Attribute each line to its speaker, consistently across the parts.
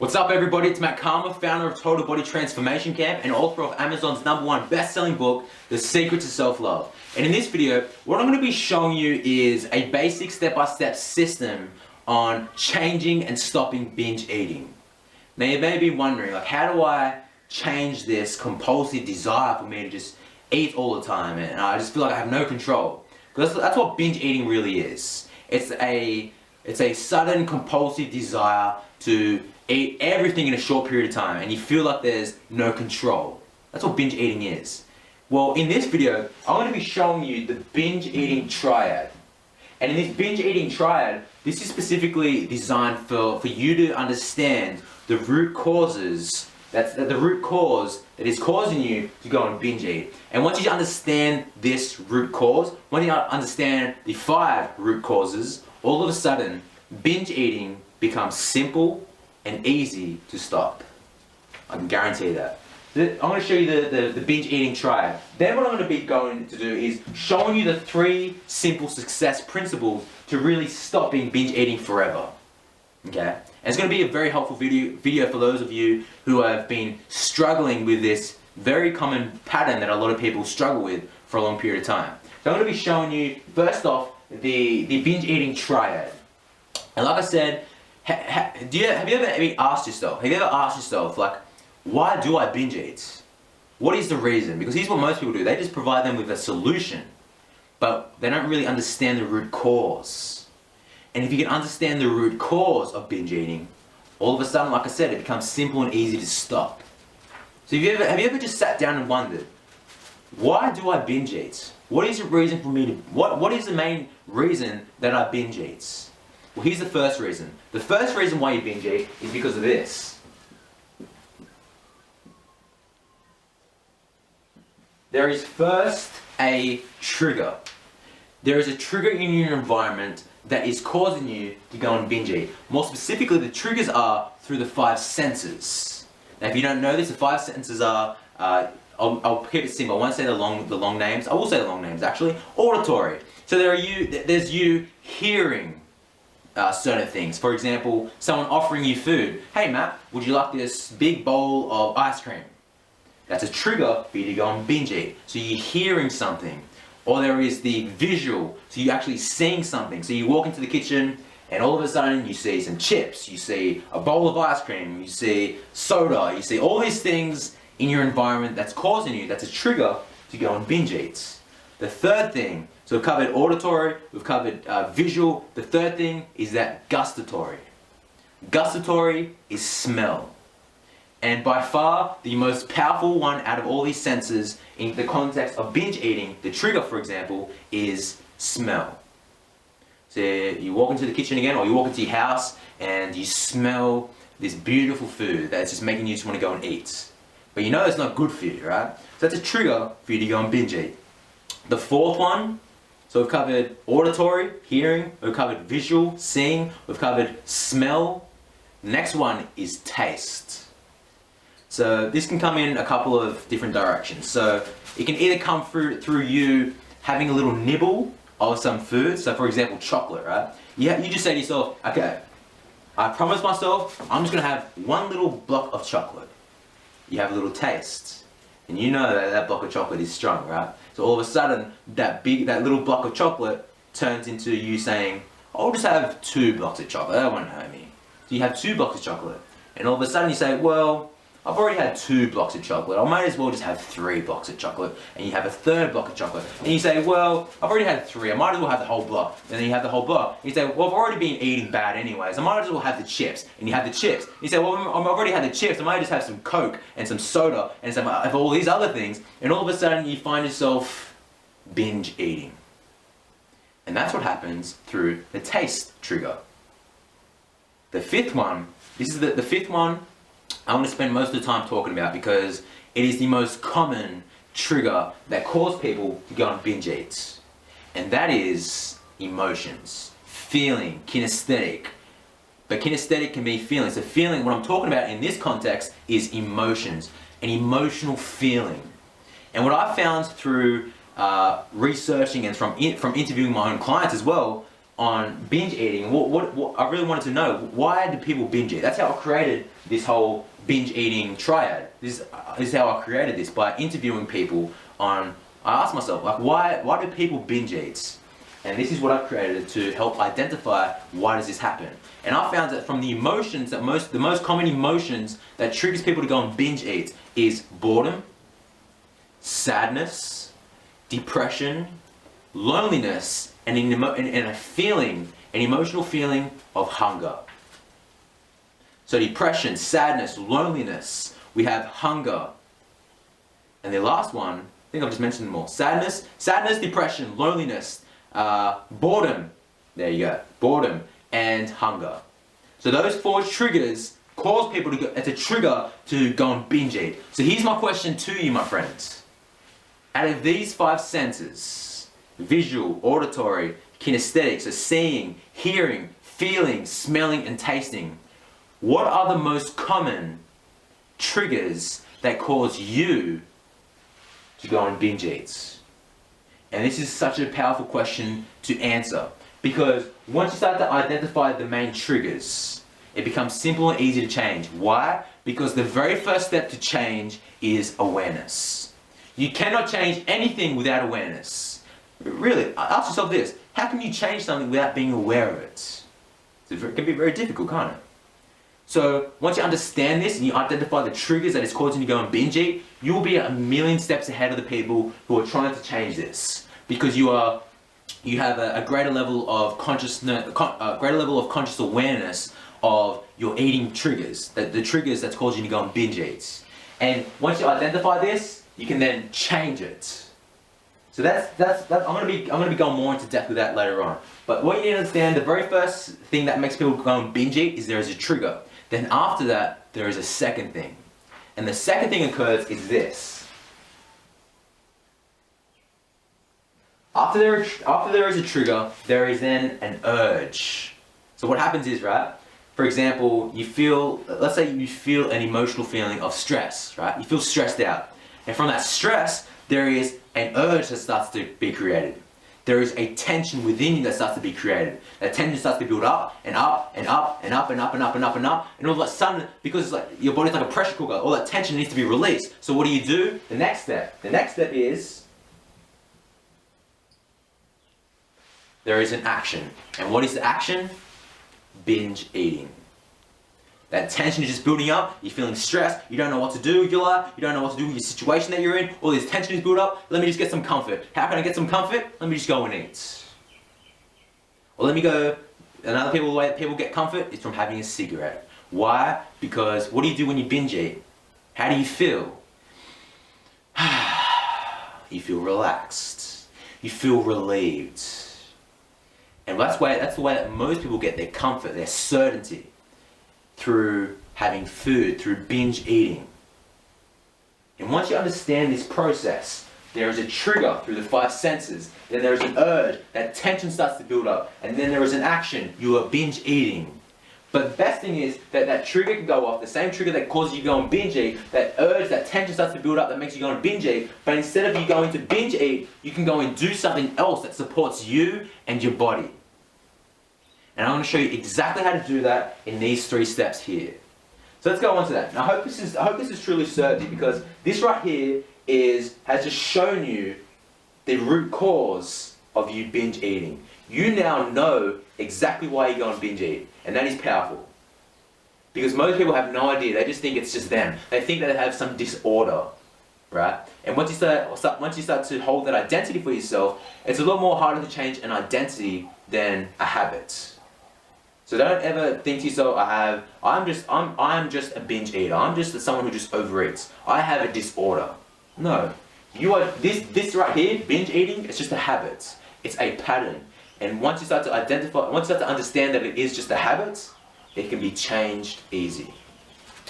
Speaker 1: What's up everybody, it's Matt Karma, founder of Total Body Transformation Camp and author of Amazon's #1 best-selling book, The Secret to Self-Love. And in this video, what I'm going to be showing you is a basic step-by-step system on changing and stopping binge eating. Now you may be wondering, like, how do I change this compulsive desire for me to just eat all the time and I just feel like I have no control? Because that's what binge eating really is. It's a sudden compulsive desire to eat everything in a short period of time and you feel like there's no control. That's what binge eating is. Well, in this video, I'm going to be showing you the binge eating triad. And in this binge eating triad, this is specifically designed for you to understand the root causes, the root cause that is causing you to go and binge eat. And once you understand this root cause, once you understand the 5 root causes, all of a sudden, binge eating becomes simple and easy to stop. I can guarantee that. I'm going to show you the binge eating triad. Then what I'm going to be going to do is showing you the 3 simple success principles to really stopping binge eating forever. Okay? And it's going to be a very helpful video for those of you who have been struggling with this very common pattern that a lot of people struggle with for a long period of time. So I'm going to be showing you, first off, the binge eating triad. And like I said, have you ever asked yourself, like, why do I binge eat? What is the reason? Because here's what most people do. They just provide them with a solution, but they don't really understand the root cause. And if you can understand the root cause of binge eating, all of a sudden, like I said, it becomes simple and easy to stop. So have you ever just sat down and wondered, why do I binge eat? What is the reason for me to, what is the main reason that I binge eat? Well, here's the first reason. The first reason why you binge eat is because of this. There is first a trigger. There is a trigger in your environment that is causing you to go and binge eat. More specifically, the triggers are through the 5 senses. Now, if you don't know this, the 5 senses are, I'll keep it simple. I won't say the long names. I will say the long names actually. Auditory. So there's you hearing certain things. For example, someone offering you food. Hey Matt, would you like this big bowl of ice cream? That's a trigger for you to go and binge eat. So you're hearing something. Or there is the visual. So you're actually seeing something. So you walk into the kitchen and all of a sudden you see some chips, you see a bowl of ice cream, you see soda, you see all these things in your environment that's causing you, that's a trigger to go and binge eat. The third thing, so we've covered auditory, we've covered visual. The third thing is that gustatory. Gustatory is smell. And by far, the most powerful one out of all these senses in the context of binge eating, the trigger, for example, is smell. So you walk into the kitchen again, or you walk into your house, and you smell this beautiful food that's just making you just want to go and eat. But you know it's not good for you, right? So that's a trigger for you to go and binge eat. The fourth one, so we've covered auditory, hearing, we've covered visual, seeing, we've covered smell. The next one is taste. So this can come in a couple of different directions. So it can either come through you having a little nibble of some food. So for example, chocolate, right? You just say to yourself, okay, I promise myself I'm just going to have one little block of chocolate. You have a little taste. And you know that block of chocolate is strong, right? So all of a sudden, that little block of chocolate turns into you saying, I'll just have 2 blocks of chocolate, that won't hurt me. So you have 2 blocks of chocolate. And all of a sudden you say, well, I've already had 2 blocks of chocolate, I might as well just have 3 blocks of chocolate. And you have a 3rd block of chocolate. And you say, well, I've already had 3, I might as well have the whole block. And then you have the whole block. And you say, well, I've already been eating bad anyways, I might as well have the chips. And you have the chips. And you say, well, I've already had the chips, I might just have some Coke and some soda and some of all these other things. And all of a sudden you find yourself binge eating. And that's what happens through the taste trigger. The 5th one, this is the 5th one I want to spend most of the time talking about because it is the most common trigger that causes people to go and binge eat. And that is emotions, feeling, kinesthetic. But kinesthetic can be feeling. So feeling, what I'm talking about in this context is emotions, an emotional feeling. And what I found through researching and from interviewing my own clients as well, on binge eating, what I really wanted to know, why do people binge eat? That's how I created this whole binge eating triad. This is how I created this, by interviewing people on, I asked myself, like, why do people binge eat? And this is what I've created to help identify why does this happen. And I found that from the emotions, that the most common emotions that triggers people to go and binge eat is boredom, sadness, depression, loneliness, and a feeling, an emotional feeling of hunger. So depression, sadness, loneliness, we have hunger. And the last one, I think I've just mentioned them all. Sadness, depression, loneliness, boredom, there you go, boredom, and hunger. So those 4 triggers cause people to go, it's a trigger to go and binge eat. So here's my question to you, my friends. Out of these 5 senses, visual, auditory, kinesthetic, so seeing, hearing, feeling, smelling, and tasting, what are the most common triggers that cause you to go and binge eat? And this is such a powerful question to answer, because once you start to identify the main triggers, it becomes simple and easy to change. Why? Because the very first step to change is awareness. You cannot change anything without awareness. Really, ask yourself this: how can you change something without being aware of it? It can be very difficult, can't it? So once you understand this and you identify the triggers that is causing you to go and binge eat, you will be a million steps ahead of the people who are trying to change this, because you have a greater level of consciousness, conscious awareness of your eating triggers, the triggers that's causing you to go and binge eat. And once you identify this, you can then change it. So that's I'm gonna be going more into depth with that later on. But what you need to understand, the very first thing that makes people go and binge eat is there is a trigger. Then after that, there is a second thing. And the second thing occurs is this. After there is a trigger, there is then an urge. So what happens is, right, for example, let's say you feel an emotional feeling of stress, right? You feel stressed out. And from that stress, there is an urge that starts to be created. There is a tension within you that starts to be created. That tension starts to build up and up and up and up and up and up and up and up. And all of a sudden, because it's like your body's like a pressure cooker, all that tension needs to be released. So what do? The next step is there is an action. And what is the action? Binge eating. That tension is just building up, you're feeling stressed, you don't know what to do with your life, you don't know what to do with your situation that you're in, all this tension is built up, let me just get some comfort. How can I get some comfort? Let me just go and eat. Or let me go, another way that people get comfort is from having a cigarette. Why? Because what do you do when you binge eat? How do you feel? You feel relaxed. You feel relieved. And that's the way that most people get their comfort, their certainty, through having food, through binge eating. And once you understand this process, there is a trigger through the 5 senses, then there is an urge, that tension starts to build up, and then there is an action, you are binge eating. But the best thing is that that trigger can go off, the same trigger that causes you to go and binge eat, that urge, that tension starts to build up that makes you go and binge eat, but instead of you going to binge eat, you can go and do something else that supports you and your body. And I'm going to show you exactly how to do that in these 3 steps here. So let's go on to that. Now I hope this is truly served you, because this right here has just shown you the root cause of you binge eating. You now know exactly why you go and binge eat, and that is powerful. Because most people have no idea, they just think it's just them. They think that they have some disorder, right? And once you start to hold that identity for yourself, it's a lot more harder to change an identity than a habit. So don't ever think to yourself, I'm just a binge eater. I'm just someone who just overeats. I have a disorder. No. You are this right here, binge eating, it's just a habit. It's a pattern. And once you start to understand that it is just a habit, it can be changed easy.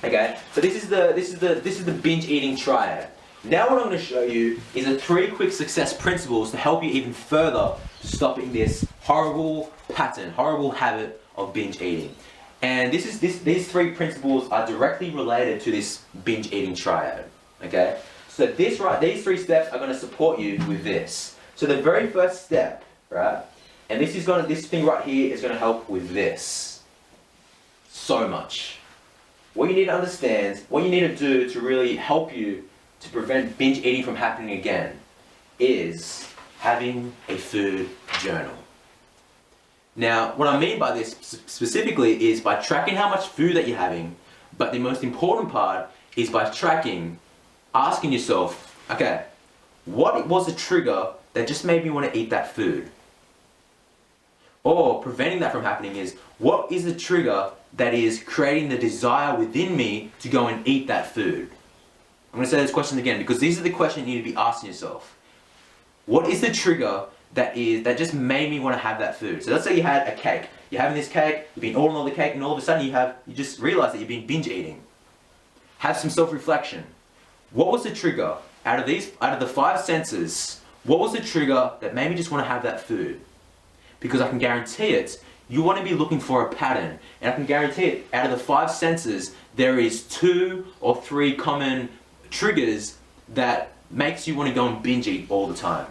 Speaker 1: Okay? So this is the binge eating triad. Now what I'm going to show you is 3 quick success principles to help you even further stopping this horrible pattern, horrible habit of binge eating. And these 3 principles are directly related to this binge eating triad. Okay? So these 3 steps are going to support you with this. So the very first step, right, And this thing right here is gonna help with this so much. What you need to understand, what you need to do to really help you to prevent binge eating from happening again is having a food journal. Now, what I mean by this specifically is by tracking how much food that you're having, but the most important part is by asking yourself, okay, what was the trigger that just made me want to eat that food? Or preventing that from happening is, what is the trigger that is creating the desire within me to go and eat that food? I'm going to say those questions again because these are the questions you need to be asking yourself. What is the trigger that just made me want to have that food? So let's say you had a cake. You're having this cake, you've been ordering all the cake, and all of a sudden you just realize that you've been binge eating. Have some self-reflection. What was the trigger out of the 5 senses? What was the trigger that made me just want to have that food? Because I can guarantee it, you want to be looking for a pattern. And I can guarantee it, out of the 5 senses, there is 2 or 3 common triggers that makes you want to go and binge eat all the time.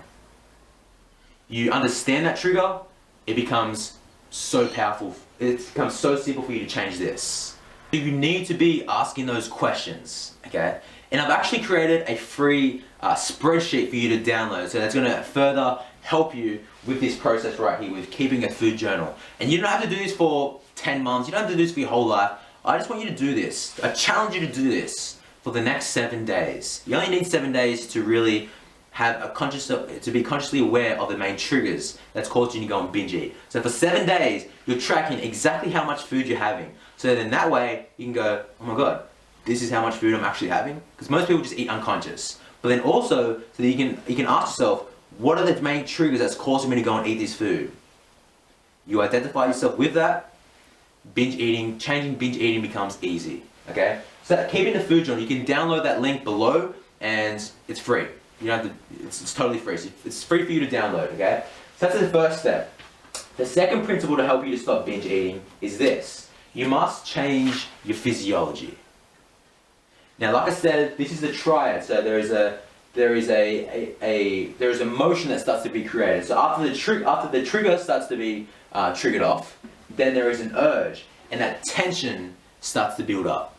Speaker 1: You understand that trigger, it becomes so powerful. It becomes so simple for you to change this. You need to be asking those questions, okay? And I've actually created a free spreadsheet for you to download, so that's going to further help you with this process right here, with keeping a food journal. And you don't have to do this for 10 months, you don't have to do this for your whole life. I just want you to do this. I challenge you to do this for the next 7 days. You only need 7 days to really have to be consciously aware of the main triggers that's causing you to go and binge eat. So for 7 days, you're tracking exactly how much food you're having. So then that way, you can go, oh my God, this is how much food I'm actually having? Because most people just eat unconscious. But then also, so that you can ask yourself, what are the main triggers that's causing me to go and eat this food? You identify yourself with that, changing binge eating becomes easy, okay? So keeping the food journal, you can download that link below and it's free. You don't have to, it's totally free. So it's free for you to download, okay? So that's the first step. The second principle to help you to stop binge eating is this. You must change your physiology. Now, like I said, this is the triad. So there is a motion that starts to be created. So after the trigger starts to be triggered off, then there is an urge, and that tension starts to build up.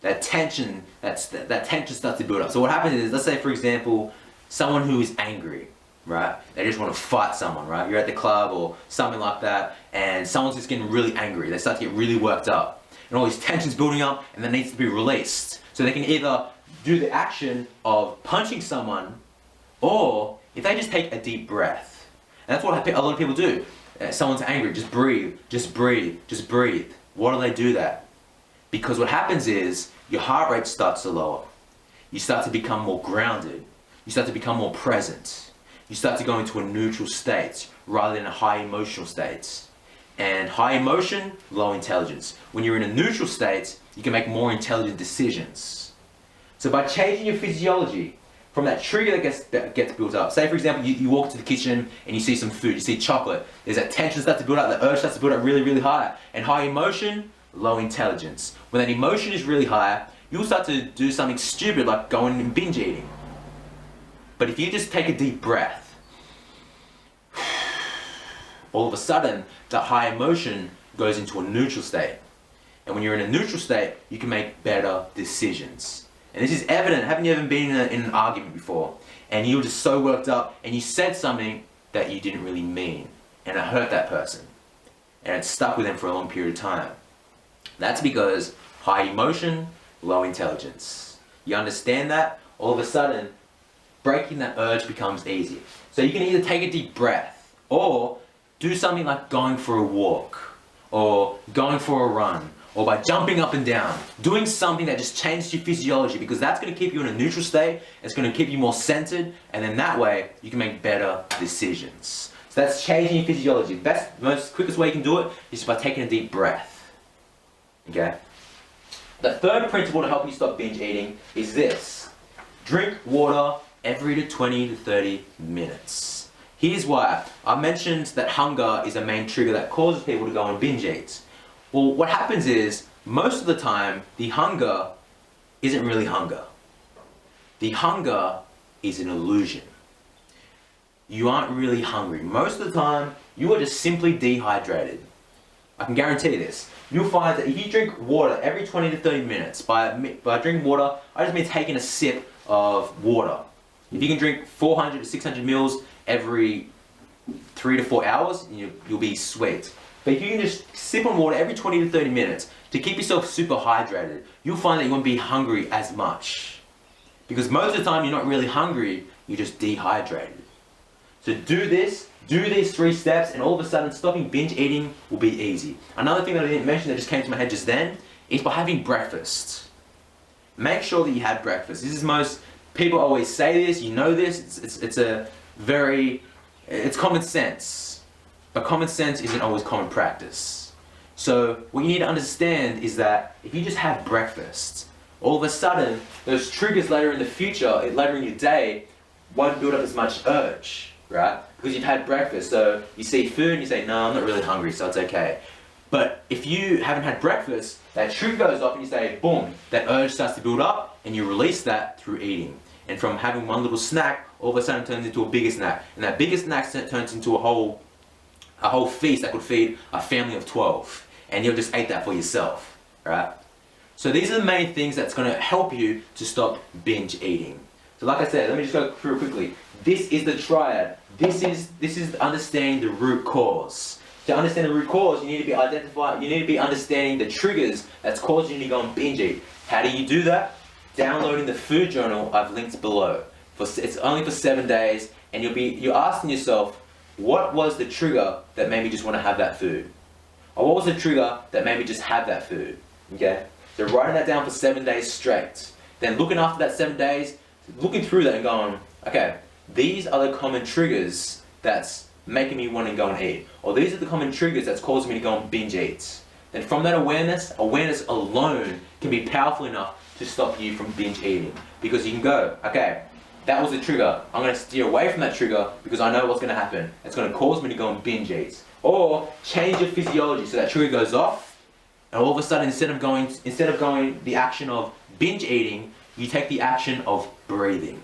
Speaker 1: That tension starts to build up. So what happens is, let's say for example, someone who is angry, right? They just want to fight someone, right? You're at the club or something like that, and someone's just getting really angry. They start to get really worked up, and all these tensions building up, and that needs to be released. So they can either do the action of punching someone, or if they just take a deep breath. And that's what a lot of people do. Someone's angry, just breathe, just breathe, just breathe. Why do they do that? Because what happens is your heart rate starts to lower. You start to become more grounded. You start to become more present. You start to go into a neutral state rather than a high emotional state. And high emotion, low intelligence. When you're in a neutral state, you can make more intelligent decisions. So by changing your physiology from that trigger that gets built up, say for example you walk to the kitchen and you see some food, you see chocolate, there's that tension starts to build up, the urge starts to build up really, really high. And high emotion, low intelligence. When that emotion is really high, you'll start to do something stupid like going and binge eating. But if you just take a deep breath, all of a sudden the high emotion goes into a neutral state. And when you're in a neutral state, you can make better decisions. And this is evident. Haven't you ever been in an argument before and you were just so worked up and you said something that you didn't really mean and it hurt that person and it stuck with them for a long period of time? That's because high emotion, low intelligence. You understand that? All of a sudden, breaking that urge becomes easy. So you can either take a deep breath or do something like going for a walk or going for a run or by jumping up and down, doing something that just changes your physiology, because that's going to keep you in a neutral state, it's going to keep you more centered, and then that way you can make better decisions. So that's changing your physiology. The most quickest way you can do it is by taking a deep breath. Okay? The third principle to help you stop binge eating is this. Drink water every 20 to 30 minutes. Here's why. I mentioned that hunger is a main trigger that causes people to go and binge eat. Well, what happens is, most of the time, the hunger isn't really hunger. The hunger is an illusion. you aren't really hungry. Most of the time, you are just simply dehydrated. I can guarantee you this. You'll find that if you drink water every 20 to 30 minutes, by drinking water, I just mean taking a sip of water. If you can drink 400 to 600 mils every 3 to 4 hours, you'll be sweet. But if you can just sip on water every 20 to 30 minutes to keep yourself super hydrated, you'll find that you won't be hungry as much. Because most of the time you're not really hungry, you're just dehydrated. So do these 3 steps, and all of a sudden stopping binge eating will be easy. Another thing that I didn't mention that just came to my head just then is by having breakfast. Make sure that you have breakfast. People always say this, you know this, it's common sense. But common sense isn't always common practice. So what you need to understand is that if you just have breakfast, all of a sudden those triggers later in the future, later in your day, won't build up as much urge, right? Because you've had breakfast. So you see food and you say, no, I'm not really hungry, so it's okay. But if you haven't had breakfast, that trigger goes off and you say, boom, that urge starts to build up, and you release that through eating. And from having one little snack, all of a sudden it turns into a bigger snack. And that bigger snack turns into a whole feast that could feed a family of 12. And you'll just eat that for yourself, right? So these are the main things that's going to help you to stop binge eating. So like I said, let me just go through quickly. This is the triad. This is understanding the root cause. To understand the root cause, you need to be understanding the triggers that's causing you to go and binge eat. How do you do that? Downloading the food journal I've linked below. It's only for 7 days, and you're asking yourself, what was the trigger that made me just want to have that food? Or what was the trigger that made me just have that food? Okay? So writing that down for 7 days straight. Then looking after that 7 days, looking through that and going, okay, these are the common triggers that's making me want to go and eat. Or these are the common triggers that's causing me to go and binge eat. Then from that awareness alone can be powerful enough to stop you from binge eating. Because you can go, okay, that was the trigger. I'm going to steer away from that trigger because I know what's going to happen. It's going to cause me to go and binge eat. Or change your physiology so that trigger goes off, and all of a sudden instead of going the action of binge eating, you take the action of breathing.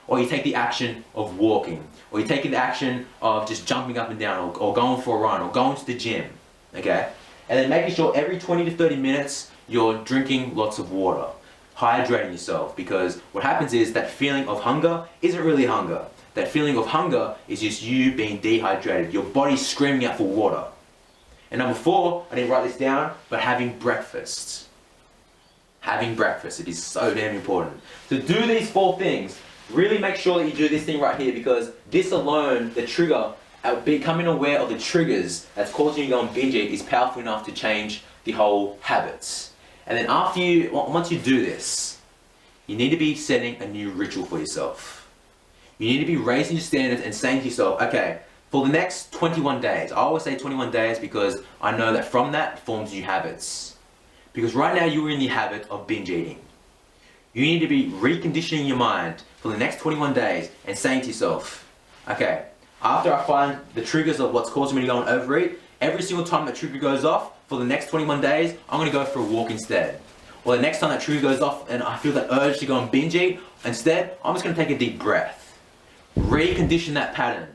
Speaker 1: Or you take the action of walking. Or you take the action of just jumping up and down, or going for a run, or going to the gym. Okay? And then making sure every 20 to 30 minutes you're drinking lots of water. Hydrating yourself, because what happens is that feeling of hunger isn't really hunger. That feeling of hunger is just you being dehydrated. Your body's screaming out for water. And number 4, I didn't write this down, but having breakfast. Having breakfast, it is so damn important. To do these 4 things, really make sure that you do this thing right here, because this alone, the trigger, becoming aware of the triggers that's causing you to go and binge eat is powerful enough to change the whole habits. And then once you do this, you need to be setting a new ritual for yourself. You need to be raising your standards and saying to yourself, okay, for the next 21 days, I always say 21 days because I know that from that forms new habits. Because right now you are in the habit of binge eating. You need to be reconditioning your mind for the next 21 days and saying to yourself, okay, after I find the triggers of what's causing me to go and overeat, every single time that trigger goes off, for the next 21 days, I'm going to go for a walk instead. Or the next time that trigger goes off and I feel that urge to go and binge eat, instead, I'm just going to take a deep breath. Recondition that pattern.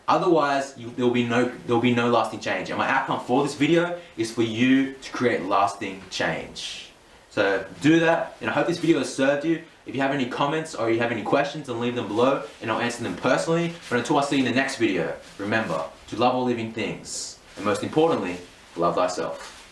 Speaker 1: Otherwise, there'll be no lasting change. And my outcome for this video is for you to create lasting change. So do that, and I hope this video has served you. If you have any comments or you have any questions, then leave them below and I'll answer them personally. But until I see you in the next video, remember to love all living things. And most importantly, love thyself.